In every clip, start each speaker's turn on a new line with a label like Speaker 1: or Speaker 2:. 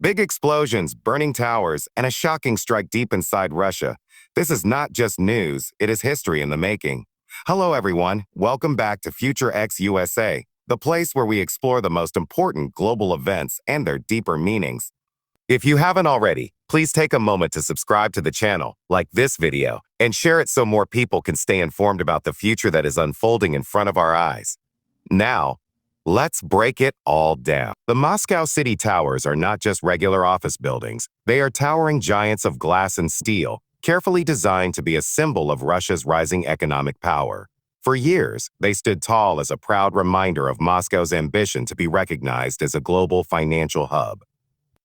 Speaker 1: Big explosions, burning towers, and a shocking strike deep inside Russia. This is not just news, it is history in the making. Hello, everyone. Welcome back to Future X USA, the place where we explore the most important global events and their deeper meanings. If you haven't already, please take a moment to subscribe to the channel, like this video, and share it so more people can stay informed about the future that is unfolding in front of our eyes. Now, let's break it all down. The Moscow City Towers are not just regular office buildings. They are towering giants of glass and steel, carefully designed to be a symbol of Russia's rising economic power. For years, they stood tall as a proud reminder of Moscow's ambition to be recognized as a global financial hub.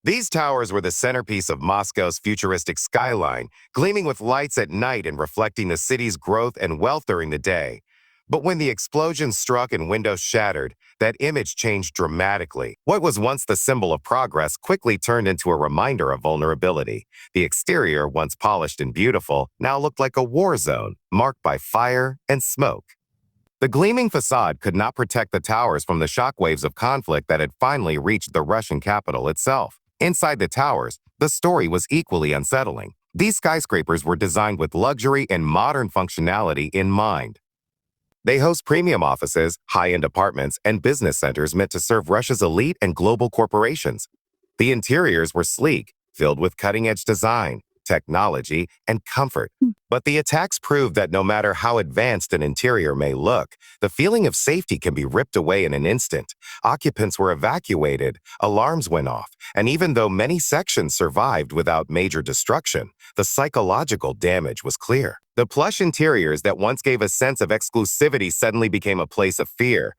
Speaker 1: These towers were the centerpiece of Moscow's futuristic skyline, gleaming with lights at night and reflecting the city's growth and wealth during the day. But when the explosion struck and windows shattered, that image changed dramatically. What was once the symbol of progress quickly turned into a reminder of vulnerability. The exterior, once polished and beautiful, now looked like a war zone, marked by fire and smoke. The gleaming facade could not protect the towers from the shockwaves of conflict that had finally reached the Russian capital itself. Inside the towers, the story was equally unsettling. These skyscrapers were designed with luxury and modern functionality in mind. They host premium offices, high-end apartments, and business centers meant to serve Russia's elite and global corporations. The interiors were sleek, filled with cutting-edge design, technology, and comfort. But the attacks proved that no matter how advanced an interior may look, the feeling of safety can be ripped away in an instant. Occupants were evacuated, alarms went off, and even though many sections survived without major destruction, the psychological damage was clear. The plush interiors that once gave a sense of exclusivity suddenly became a place of fear.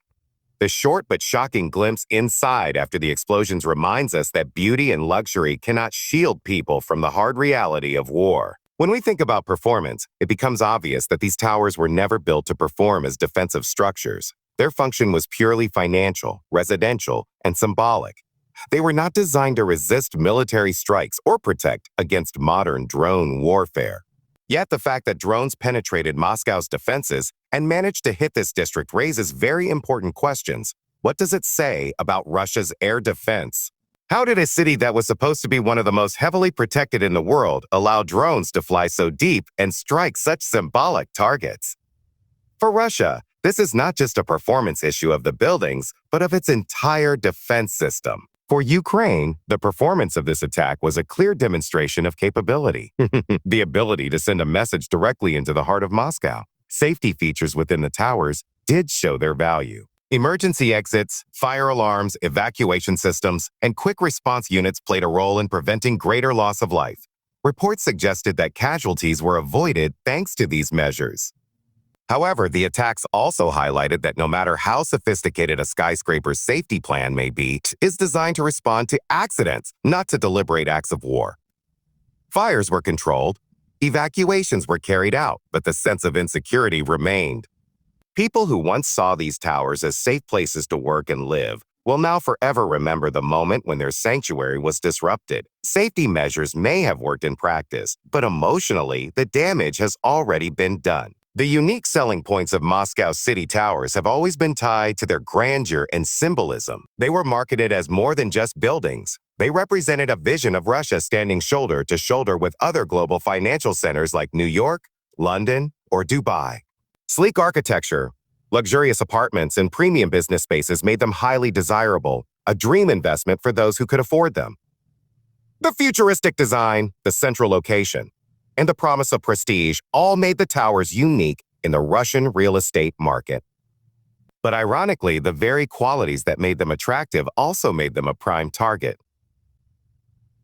Speaker 1: The short but shocking glimpse inside after the explosions reminds us that beauty and luxury cannot shield people from the hard reality of war. When we think about performance, it becomes obvious that these towers were never built to perform as defensive structures. Their function was purely financial, residential, and symbolic. They were not designed to resist military strikes or protect against modern drone warfare. Yet the fact that drones penetrated Moscow's defenses and managed to hit this district raises very important questions. What does it say about Russia's air defense? How did a city that was supposed to be one of the most heavily protected in the world allow drones to fly so deep and strike such symbolic targets? For Russia, this is not just a performance issue of the buildings, but of its entire defense system. For Ukraine, the performance of this attack was a clear demonstration of capability, the ability to send a message directly into the heart of Moscow. Safety features within the towers did show their value. Emergency exits, fire alarms, evacuation systems, and quick response units played a role in preventing greater loss of life. Reports suggested that casualties were avoided thanks to these measures. However, the attacks also highlighted that no matter how sophisticated a skyscraper's safety plan may be, it is designed to respond to accidents, not to deliberate acts of war. Fires were controlled, evacuations were carried out, but the sense of insecurity remained. People who once saw these towers as safe places to work and live will now forever remember the moment when their sanctuary was disrupted. Safety measures may have worked in practice, but emotionally, the damage has already been done. The unique selling points of Moscow City Towers have always been tied to their grandeur and symbolism. They were marketed as more than just buildings. They represented a vision of Russia standing shoulder to shoulder with other global financial centers like New York, London, or Dubai. Sleek architecture, luxurious apartments, and premium business spaces made them highly desirable, a dream investment for those who could afford them. The futuristic design, the central location, and the promise of prestige all made the towers unique in the Russian real estate market. But ironically, the very qualities that made them attractive also made them a prime target.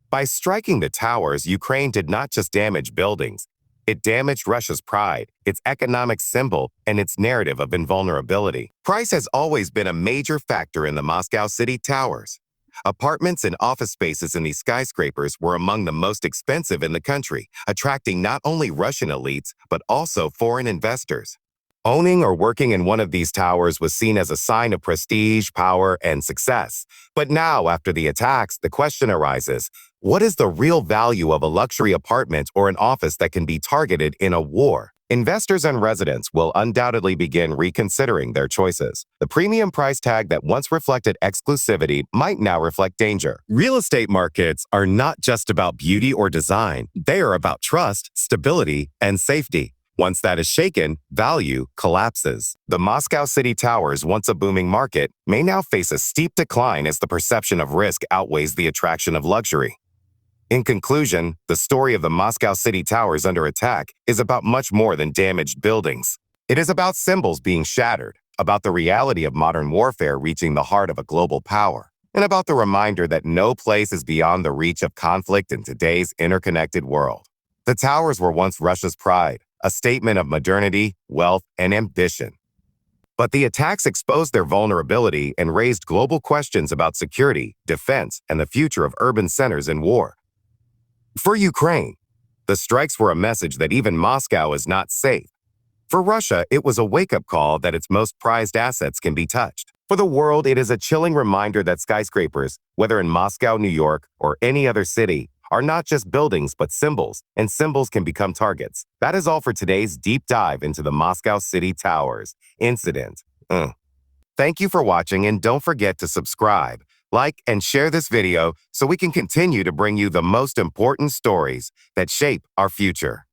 Speaker 1: By striking the towers, Ukraine did not just damage buildings. It damaged Russia's pride, its economic symbol, and its narrative of invulnerability. Price has always been a major factor in the Moscow City Towers. Apartments and office spaces in these skyscrapers were among the most expensive in the country, attracting not only Russian elites, but also foreign investors. Owning or working in one of these towers was seen as a sign of prestige, power, and success. But now, after the attacks, the question arises, what is the real value of a luxury apartment or an office that can be targeted in a war? investors and residents will undoubtedly begin reconsidering their choices. The premium price tag that once reflected exclusivity might now reflect danger. Real estate markets are not just about beauty or design. They are about trust, stability, and safety. Once that is shaken, value collapses. The Moscow City Towers, once a booming market, may now face a steep decline as the perception of risk outweighs the attraction of luxury. In conclusion, the story of the Moscow City Towers under attack is about much more than damaged buildings. It is about symbols being shattered, about the reality of modern warfare reaching the heart of a global power, and about the reminder that no place is beyond the reach of conflict in today's interconnected world. The towers were once Russia's pride, a statement of modernity, wealth, and ambition. But the attacks exposed their vulnerability and raised global questions about security, defense, and the future of urban centers in war. For Ukraine, the strikes were a message that even Moscow is not safe. For Russia, it was a wake-up call that its most prized assets can be touched. For the world, it is a chilling reminder that skyscrapers, whether in Moscow, New York, or any other city, are not just buildings but symbols, and symbols can become targets. That is all for today's deep dive into the Moscow City Towers incident. Thank you for watching, and don't forget to subscribe, like, and share this video so we can continue to bring you the most important stories that shape our future.